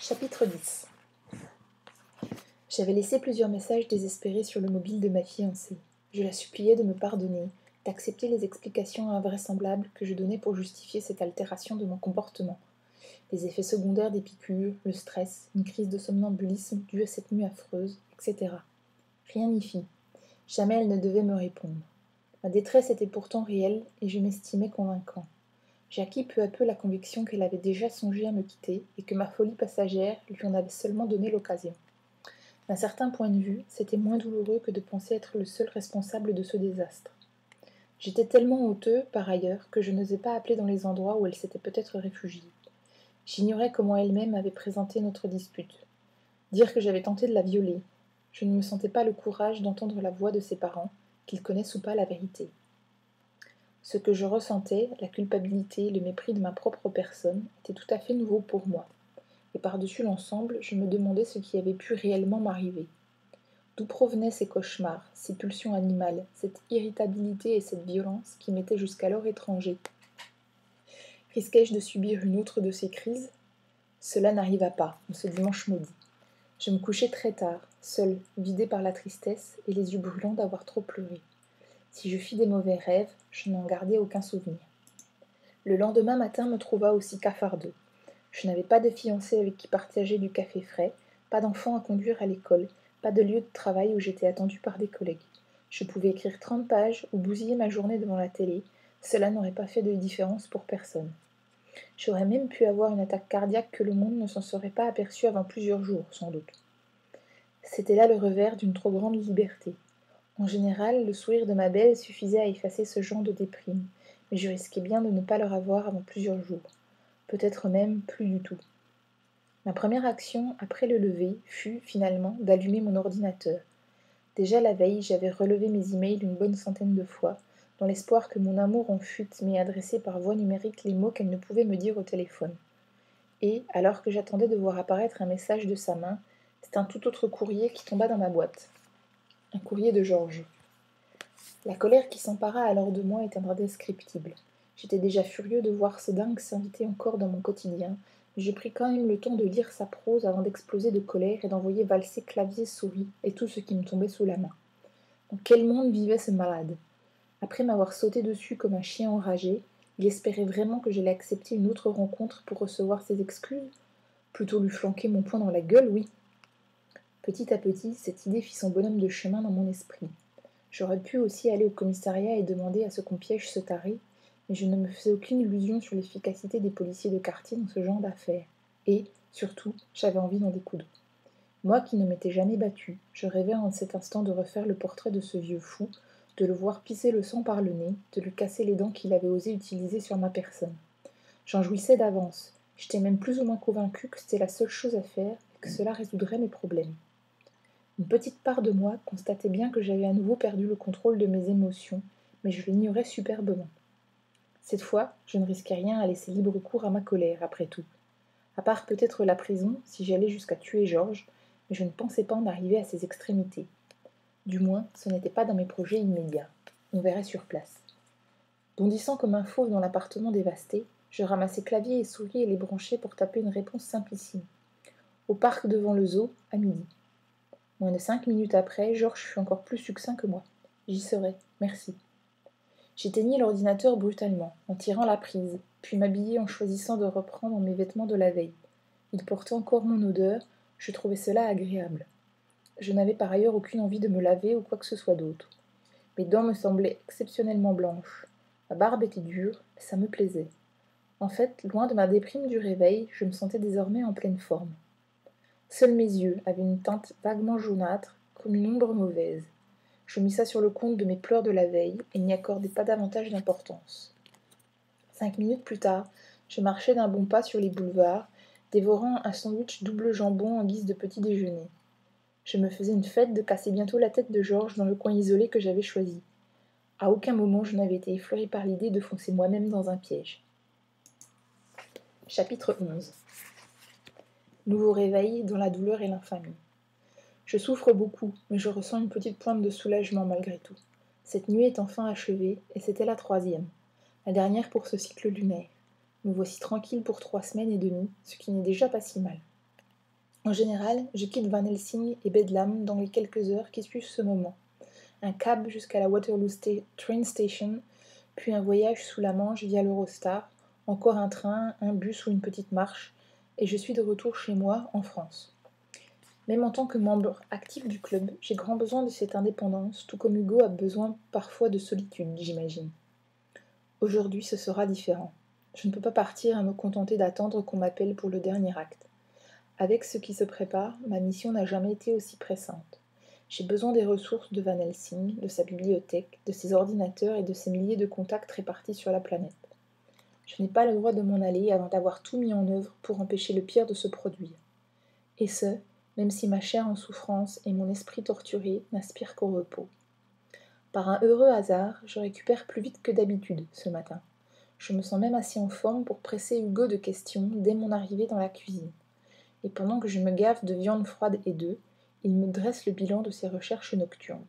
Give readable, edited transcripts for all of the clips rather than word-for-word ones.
Chapitre 10. J'avais laissé plusieurs messages désespérés sur le mobile de ma fiancée. Je la suppliais de me pardonner, d'accepter les explications invraisemblables que je donnais pour justifier cette altération de mon comportement. Les effets secondaires des piqûres, le stress, une crise de somnambulisme due à cette nuit affreuse, etc. Rien n'y fit. Jamais elle ne devait me répondre. Ma détresse était pourtant réelle et je m'estimais convaincant. J'acquis peu à peu la conviction qu'elle avait déjà songé à me quitter et que ma folie passagère lui en avait seulement donné l'occasion. D'un certain point de vue, c'était moins douloureux que de penser être le seul responsable de ce désastre. J'étais tellement honteux, par ailleurs, que je n'osais pas appeler dans les endroits où elle s'était peut-être réfugiée. J'ignorais comment elle-même avait présenté notre dispute. Dire que j'avais tenté de la violer. Je ne me sentais pas le courage d'entendre la voix de ses parents, qu'ils connaissent ou pas la vérité. Ce que je ressentais, la culpabilité, le mépris de ma propre personne, était tout à fait nouveau pour moi. Et par-dessus l'ensemble, je me demandais ce qui avait pu réellement m'arriver. D'où provenaient ces cauchemars, ces pulsions animales, cette irritabilité et cette violence qui m'étaient jusqu'alors étrangers? Risquais-je de subir une autre de ces crises? Cela n'arriva pas, en ce dimanche maudit. Je me couchai très tard, seule, vidée par la tristesse et les yeux brûlants d'avoir trop pleuré. Si je fis des mauvais rêves, je n'en gardai aucun souvenir. Le lendemain matin me trouva aussi cafardeux. Je n'avais pas de fiancé avec qui partager du café frais, pas d'enfant à conduire à l'école, pas de lieu de travail où j'étais attendue par des collègues. Je pouvais écrire 30 pages ou bousiller ma journée devant la télé, cela n'aurait pas fait de différence pour personne. J'aurais même pu avoir une attaque cardiaque que le monde ne s'en serait pas aperçu avant plusieurs jours, sans doute. C'était là le revers d'une trop grande liberté. En général, le sourire de ma belle suffisait à effacer ce genre de déprime, mais je risquais bien de ne pas le revoir avant plusieurs jours, peut-être même plus du tout. Ma première action, après le lever, fut, finalement, d'allumer mon ordinateur. Déjà la veille, j'avais relevé mes emails une bonne centaine de fois, dans l'espoir que mon amour en fuite m'ait adressé par voie numérique les mots qu'elle ne pouvait me dire au téléphone. Et, alors que j'attendais de voir apparaître un message de sa main, c'est un tout autre courrier qui tomba dans ma boîte. Un courrier de Georges. La colère qui s'empara alors de moi est indescriptible. J'étais déjà furieux de voir ce dingue s'inviter encore dans mon quotidien, mais je pris quand même le temps de lire sa prose avant d'exploser de colère et d'envoyer valser clavier, souris et tout ce qui me tombait sous la main. Dans quel monde vivait ce malade? Après m'avoir sauté dessus comme un chien enragé, il espérait vraiment que j'allais accepter une autre rencontre pour recevoir ses excuses? Plutôt lui flanquer mon poing dans la gueule, oui. Petit à petit, cette idée fit son bonhomme de chemin dans mon esprit. J'aurais pu aussi aller au commissariat et demander à ce qu'on piège ce taré, mais je ne me faisais aucune illusion sur l'efficacité des policiers de quartier dans ce genre d'affaires. Et, surtout, j'avais envie d'en découdre. Moi qui ne m'étais jamais battue, je rêvais en cet instant de refaire le portrait de ce vieux fou, de le voir pisser le sang par le nez, de lui casser les dents qu'il avait osé utiliser sur ma personne. J'en jouissais d'avance, j'étais même plus ou moins convaincue que c'était la seule chose à faire et que cela résoudrait mes problèmes. Une petite part de moi constatait bien que j'avais à nouveau perdu le contrôle de mes émotions, mais je l'ignorais superbement. Cette fois, je ne risquais rien à laisser libre cours à ma colère, après tout. À part peut-être la prison, si j'allais jusqu'à tuer Georges, mais je ne pensais pas en arriver à ces extrémités. Du moins, ce n'était pas dans mes projets immédiats. On verrait sur place. Bondissant comme un fauve dans l'appartement dévasté, je ramassai clavier et souris et les branchai pour taper une réponse simplissime. Au parc devant le zoo, à midi. Moins de 5 minutes après, Georges fut encore plus succinct que moi. J'y serai, merci. J'éteignis l'ordinateur brutalement, en tirant la prise, puis m'habillai en choisissant de reprendre mes vêtements de la veille. Ils portaient encore mon odeur, je trouvais cela agréable. Je n'avais par ailleurs aucune envie de me laver ou quoi que ce soit d'autre. Mes dents me semblaient exceptionnellement blanches. Ma barbe était dure, mais ça me plaisait. En fait, loin de ma déprime du réveil, je me sentais désormais en pleine forme. Seuls mes yeux avaient une teinte vaguement jaunâtre, comme une ombre mauvaise. Je mis ça sur le compte de mes pleurs de la veille et n'y accordai pas davantage d'importance. 5 minutes plus tard, je marchais d'un bon pas sur les boulevards, dévorant un sandwich double jambon en guise de petit déjeuner. Je me faisais une fête de casser bientôt la tête de Georges dans le coin isolé que j'avais choisi. À aucun moment je n'avais été effleurée par l'idée de foncer moi-même dans un piège. Chapitre 11. Nouveau réveil dans la douleur et l'infamie. Je souffre beaucoup, mais je ressens une petite pointe de soulagement malgré tout. Cette nuit est enfin achevée, et c'était la 3e, la dernière pour ce cycle lunaire. Me voici tranquille pour 3 semaines et demie, ce qui n'est déjà pas si mal. En général, je quitte Van Helsing et Bedlam dans les quelques heures qui suivent ce moment. Un cab jusqu'à la Waterloo Train Station, puis un voyage sous la Manche via l'Eurostar, encore un train, un bus ou une petite marche, et je suis de retour chez moi, en France. Même en tant que membre actif du club, j'ai grand besoin de cette indépendance, tout comme Hugo a besoin parfois de solitude, j'imagine. Aujourd'hui, ce sera différent. Je ne peux pas partir à me contenter d'attendre qu'on m'appelle pour le dernier acte. Avec ce qui se prépare, ma mission n'a jamais été aussi pressante. J'ai besoin des ressources de Van Helsing, de sa bibliothèque, de ses ordinateurs et de ses milliers de contacts répartis sur la planète. Je n'ai pas le droit de m'en aller avant d'avoir tout mis en œuvre pour empêcher le pire de se produire. Et ce, même si ma chair en souffrance et mon esprit torturé n'aspirent qu'au repos. Par un heureux hasard, je récupère plus vite que d'habitude ce matin. Je me sens même assez en forme pour presser Hugo de questions dès mon arrivée dans la cuisine. Et pendant que je me gave de viande froide et d'œufs, il me dresse le bilan de ses recherches nocturnes.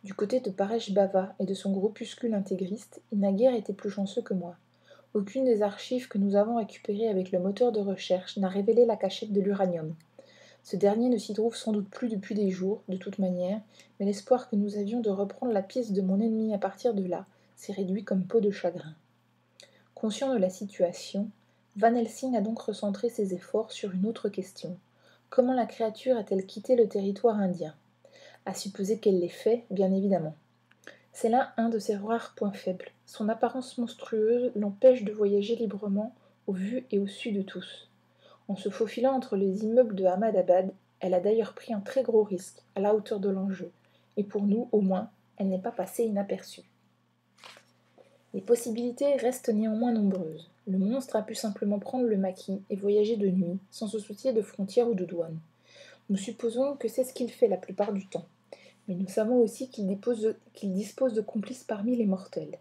Du côté de Paresh Bava et de son groupuscule intégriste, il n'a guère été plus chanceux que moi. Aucune des archives que nous avons récupérées avec le moteur de recherche n'a révélé la cachette de l'uranium. Ce dernier ne s'y trouve sans doute plus depuis des jours, de toute manière, mais l'espoir que nous avions de reprendre la piste de mon ennemi à partir de là s'est réduit comme peau de chagrin. Conscient de la situation, Van Helsing a donc recentré ses efforts sur une autre question. Comment la créature a-t-elle quitté le territoire indien ? À supposer qu'elle l'ait fait, bien évidemment. C'est là un de ses rares points faibles. Son apparence monstrueuse l'empêche de voyager librement au vu et au su de tous. En se faufilant entre les immeubles de Ahmadabad, elle a d'ailleurs pris un très gros risque, à la hauteur de l'enjeu. Et pour nous, au moins, elle n'est pas passée inaperçue. Les possibilités restent néanmoins nombreuses. Le monstre a pu simplement prendre le maquis et voyager de nuit, sans se soucier de frontières ou de douanes. Nous supposons que c'est ce qu'il fait la plupart du temps. Mais nous savons aussi qu'il dispose de complices parmi les mortels.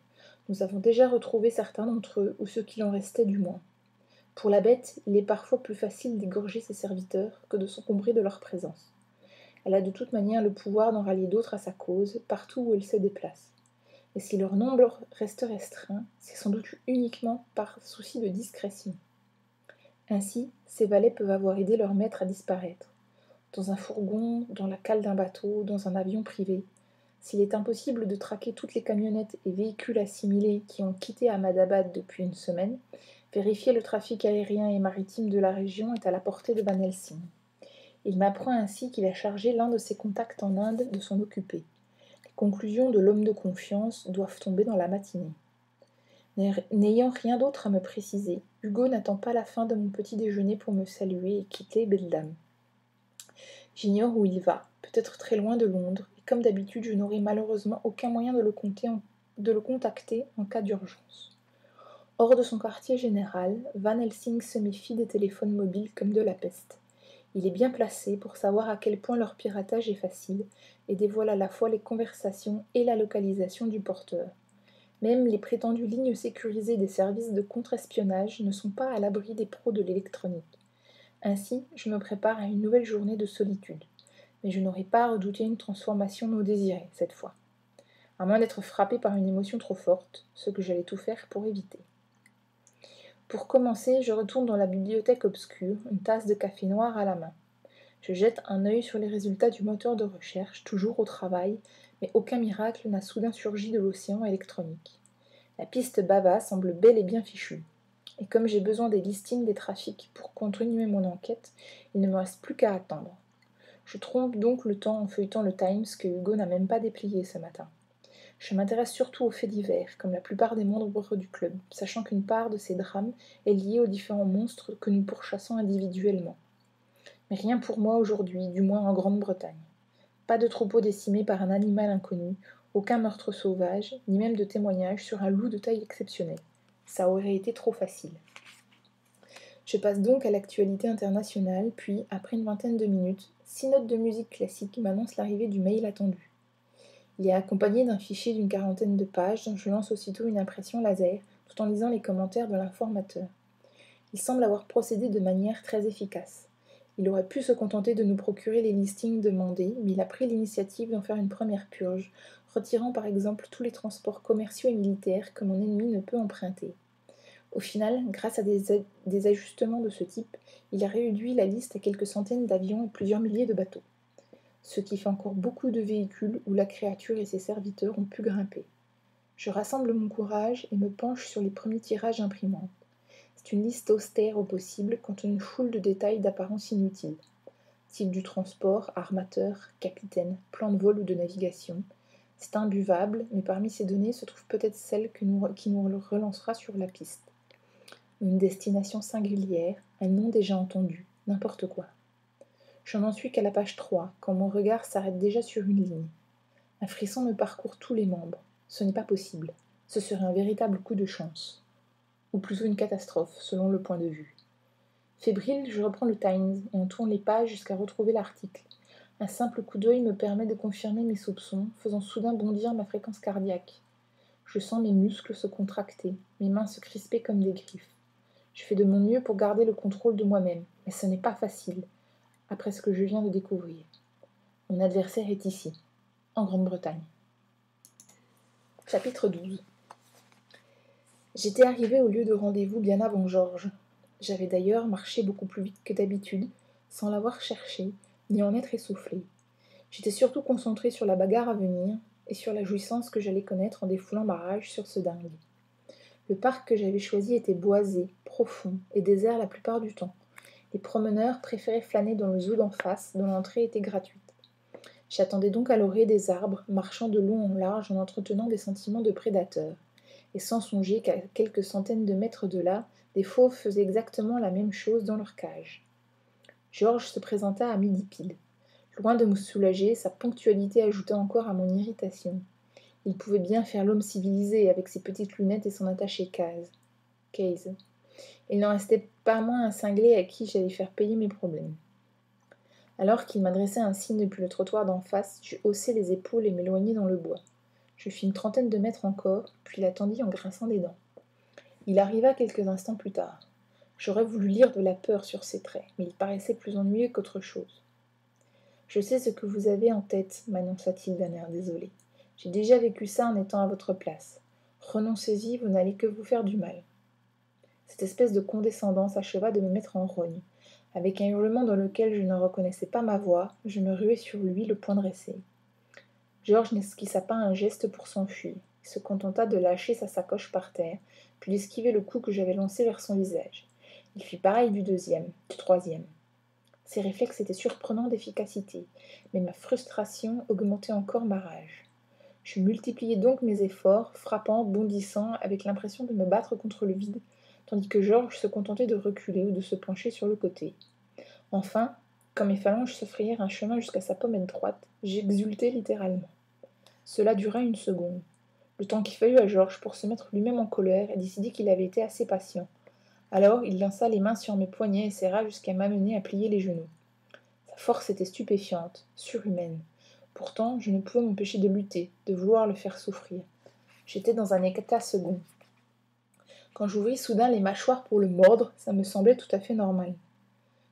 Nous avons déjà retrouvé certains d'entre eux, ou ceux qu'il en restait du moins. Pour la bête, il est parfois plus facile d'égorger ses serviteurs que de s'encombrer de leur présence. Elle a de toute manière le pouvoir d'en rallier d'autres à sa cause, partout où elle se déplace. Et si leur nombre reste restreint, c'est sans doute uniquement par souci de discrétion. Ainsi, ces valets peuvent avoir aidé leur maître à disparaître. Dans un fourgon, dans la cale d'un bateau, dans un avion privé. S'il est impossible de traquer toutes les camionnettes et véhicules assimilés qui ont quitté Ahmadabad depuis une semaine, vérifier le trafic aérien et maritime de la région est à la portée de Van Helsing. Il m'apprend ainsi qu'il a chargé l'un de ses contacts en Inde de s'en occuper. Les conclusions de l'homme de confiance doivent tomber dans la matinée. N'ayant rien d'autre à me préciser, Hugo n'attend pas la fin de mon petit déjeuner pour me saluer et quitter Bedlam. J'ignore où il va, peut-être très loin de Londres, et comme d'habitude je n'aurai malheureusement aucun moyen de le contacter en cas d'urgence. Hors de son quartier général, Van Helsing se méfie des téléphones mobiles comme de la peste. Il est bien placé pour savoir à quel point leur piratage est facile et dévoile à la fois les conversations et la localisation du porteur. Même les prétendues lignes sécurisées des services de contre-espionnage ne sont pas à l'abri des pros de l'électronique. Ainsi, je me prépare à une nouvelle journée de solitude. Mais je n'aurai pas à redouter une transformation non désirée, cette fois. À moins d'être frappé par une émotion trop forte, ce que j'allais tout faire pour éviter. Pour commencer, je retourne dans la bibliothèque obscure, une tasse de café noir à la main. Je jette un œil sur les résultats du moteur de recherche, toujours au travail, mais aucun miracle n'a soudain surgi de l'océan électronique. La piste Bava semble bel et bien fichue. Et comme j'ai besoin des listings des trafics pour continuer mon enquête, il ne me reste plus qu'à attendre. Je trompe donc le temps en feuilletant le Times que Hugo n'a même pas déplié ce matin. Je m'intéresse surtout aux faits divers, comme la plupart des membres du club, sachant qu'une part de ces drames est liée aux différents monstres que nous pourchassons individuellement. Mais rien pour moi aujourd'hui, du moins en Grande-Bretagne. Pas de troupeau décimé par un animal inconnu, aucun meurtre sauvage, ni même de témoignage sur un loup de taille exceptionnelle. Ça aurait été trop facile. Je passe donc à l'actualité internationale, puis, après une vingtaine de minutes, 6 notes de musique classique m'annoncent l'arrivée du mail attendu. Il est accompagné d'un fichier d'une 40aine de pages dont je lance aussitôt une impression laser, tout en lisant les commentaires de l'informateur. Il semble avoir procédé de manière très efficace. Il aurait pu se contenter de nous procurer les listings demandés, mais il a pris l'initiative d'en faire une première purge, retirant par exemple tous les transports commerciaux et militaires que mon ennemi ne peut emprunter. Au final, grâce à des ajustements de ce type, il a réduit la liste à quelques centaines d'avions et plusieurs milliers de bateaux, ce qui fait encore beaucoup de véhicules où la créature et ses serviteurs ont pu grimper. Je rassemble mon courage et me penche sur les premiers tirages imprimantes. C'est une liste austère au possible, contenant une foule de détails d'apparence inutile. Type du transport, armateur, capitaine, plan de vol ou de navigation. C'est imbuvable, mais parmi ces données se trouve peut-être celle qui nous relancera sur la piste. Une destination singulière, un nom déjà entendu, n'importe quoi. Je n'en suis qu'à la page 3, quand mon regard s'arrête déjà sur une ligne. Un frisson me parcourt tous les membres. Ce n'est pas possible. Ce serait un véritable coup de chance. Ou plutôt une catastrophe, selon le point de vue. Fébrile, je reprends le Times et en tourne les pages jusqu'à retrouver l'article. Un simple coup d'œil me permet de confirmer mes soupçons, faisant soudain bondir ma fréquence cardiaque. Je sens mes muscles se contracter, mes mains se crisper comme des griffes. Je fais de mon mieux pour garder le contrôle de moi-même, mais ce n'est pas facile, après ce que je viens de découvrir. Mon adversaire est ici, en Grande-Bretagne. Chapitre 12. J'étais arrivée au lieu de rendez-vous bien avant Georges. J'avais d'ailleurs marché beaucoup plus vite que d'habitude, sans l'avoir cherché, ni en être essoufflée. J'étais surtout concentrée sur la bagarre à venir, et sur la jouissance que j'allais connaître en défoulant ma rage sur ce dingue. Le parc que j'avais choisi était boisé, profond et désert la plupart du temps. Les promeneurs préféraient flâner dans le zoo d'en face, dont l'entrée était gratuite. J'attendais donc à l'orée des arbres, marchant de long en large en entretenant des sentiments de prédateur, et sans songer qu'à quelques centaines de mètres de là, des fauves faisaient exactement la même chose dans leur cage. Georges se présenta à midi pile. Loin de me soulager, sa ponctualité ajouta encore à mon irritation. Il pouvait bien faire l'homme civilisé avec ses petites lunettes et son attaché case. Il n'en restait pas moins un cinglé à qui j'allais faire payer mes problèmes. Alors qu'il m'adressait un signe depuis le trottoir d'en face, je haussai les épaules et m'éloignai dans le bois. Je fis une trentaine de mètres encore, puis l'attendis en grinçant des dents. Il arriva quelques instants plus tard. J'aurais voulu lire de la peur sur ses traits, mais il paraissait plus ennuyeux qu'autre chose. « Je sais ce que vous avez en tête, m'annonça-t-il d'un air désolé. J'ai déjà vécu ça en étant à votre place. Renoncez-y, vous n'allez que vous faire du mal. » Cette espèce de condescendance acheva de me mettre en rogne. Avec un hurlement dans lequel je ne reconnaissais pas ma voix, je me ruai sur lui, le poing dressé. Georges n'esquissa pas un geste pour s'enfuir. Il se contenta de lâcher sa sacoche par terre, puis d'esquiver le coup que j'avais lancé vers son visage. Il fit pareil du deuxième, du troisième. Ses réflexes étaient surprenants d'efficacité, mais ma frustration augmentait encore ma rage. Je multipliai donc mes efforts, frappant, bondissant, avec l'impression de me battre contre le vide, tandis que Georges se contentait de reculer ou de se pencher sur le côté. Enfin, quand mes phalanges se frayèrent un chemin jusqu'à sa pommette droite, j'exultai littéralement. Cela dura une seconde, le temps qu'il fallut à Georges pour se mettre lui-même en colère et décider qu'il avait été assez patient. Alors il lança les mains sur mes poignets et serra jusqu'à m'amener à plier les genoux. Sa force était stupéfiante, surhumaine. Pourtant, je ne pouvais m'empêcher de lutter, de vouloir le faire souffrir. J'étais dans un état second. Quand j'ouvris soudain les mâchoires pour le mordre, ça me semblait tout à fait normal.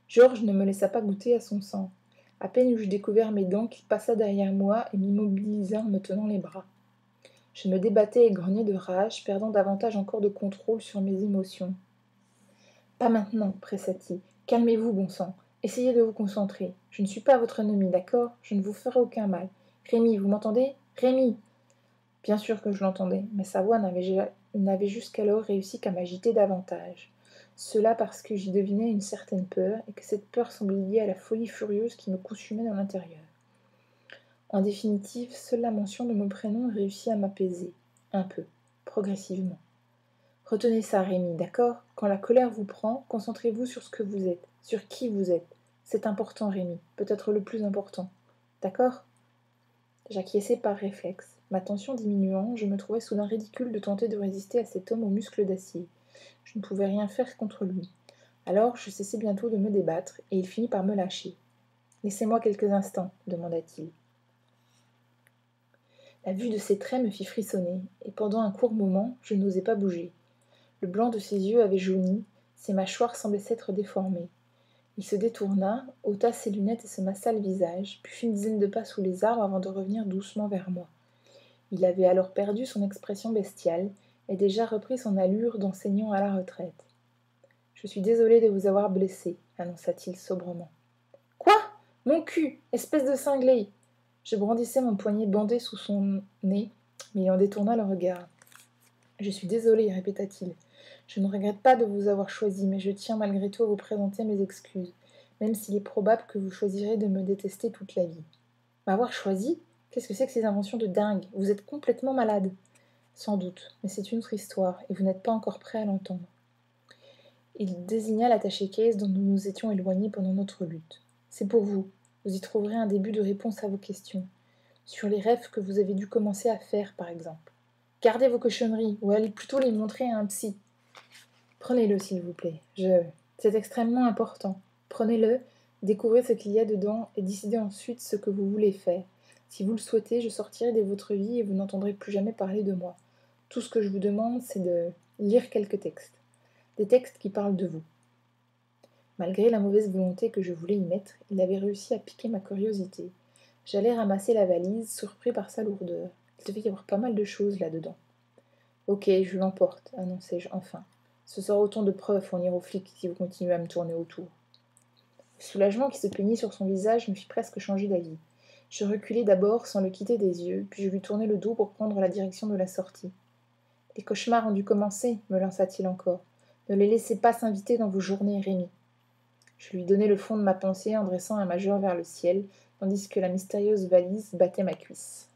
Georges ne me laissa pas goûter à son sang. À peine eus-je découvert mes dents qu'il passa derrière moi et m'immobilisa en me tenant les bras. Je me débattais égrené de rage, perdant davantage encore de contrôle sur mes émotions. « Pas maintenant, pressa-t-il. Calmez-vous, bon sang. Essayez de vous concentrer. Je ne suis pas votre ennemi, d'accord? Je ne vous ferai aucun mal. Rémi, vous m'entendez? Rémi !» Bien sûr que je l'entendais, mais sa voix n'avait jusqu'alors réussi qu'à m'agiter davantage. Cela parce que j'y devinais une certaine peur, et que cette peur semblait liée à la folie furieuse qui me consumait dans l'intérieur. En définitive, seule la mention de mon prénom réussit à m'apaiser, un peu, progressivement. Retenez ça, Rémi, d'accord? Quand la colère vous prend, concentrez-vous sur ce que vous êtes, sur qui vous êtes. C'est important, Rémi, peut-être le plus important. D'accord? J'acquiesçai par réflexe. Ma tension diminuant, je me trouvais soudain ridicule de tenter de résister à cet homme aux muscles d'acier. Je ne pouvais rien faire contre lui. Alors je cessai bientôt de me débattre, et il finit par me lâcher. « Laissez-moi quelques instants, demanda-t-il. La vue de ses traits me fit frissonner, et pendant un court moment, je n'osais pas bouger. Le blanc de ses yeux avait jauni, ses mâchoires semblaient s'être déformées. Il se détourna, ôta ses lunettes et se massa le visage, puis fit une dizaine de pas sous les arbres avant de revenir doucement vers moi. Il avait alors perdu son expression bestiale, et déjà repris son allure d'enseignant à la retraite. « Je suis désolé de vous avoir blessé, annonça-t-il sobrement. « Quoi? Mon cul, espèce de cinglé !» Je brandissais mon poignet bandé sous son nez, mais il en détourna le regard. « Je suis désolé, répéta-t-il. Je ne regrette pas de vous avoir choisi, mais je tiens malgré tout à vous présenter mes excuses, même s'il est probable que vous choisirez de me détester toute la vie. »« M'avoir choisi? Qu'est-ce que c'est que ces inventions de dingue? Vous êtes complètement malade. » »« Sans doute, mais c'est une autre histoire, et vous n'êtes pas encore prêt à l'entendre. » Il désigna l'attaché-case dont nous nous étions éloignés pendant notre lutte. « C'est pour vous. Vous y trouverez un début de réponse à vos questions. Sur les rêves que vous avez dû commencer à faire, par exemple. Gardez vos cochonneries, ou allez plutôt les montrer à un psy. Prenez-le, s'il vous plaît. C'est extrêmement important. Prenez-le, découvrez ce qu'il y a dedans et décidez ensuite ce que vous voulez faire. Si vous le souhaitez, je sortirai de votre vie et vous n'entendrez plus jamais parler de moi. Tout ce que je vous demande, c'est de lire quelques textes. Des textes qui parlent de vous. » Malgré la mauvaise volonté que je voulais y mettre, il avait réussi à piquer ma curiosité. J'allais ramasser la valise, surpris par sa lourdeur. Il devait y avoir pas mal de choses là-dedans. « Ok, je l'emporte, annonçai-je enfin. Ce sera autant de preuves fournir aux flics si vous continuez à me tourner autour. » Le soulagement qui se peignit sur son visage me fit presque changer d'avis. Je reculai d'abord sans le quitter des yeux, puis je lui tournai le dos pour prendre la direction de la sortie. « Les cauchemars ont dû commencer, me lança-t-il encore. Ne les laissez pas s'inviter dans vos journées, Rémi. » Je lui donnai le fond de ma pensée en dressant un majeur vers le ciel, tandis que la mystérieuse valise battait ma cuisse.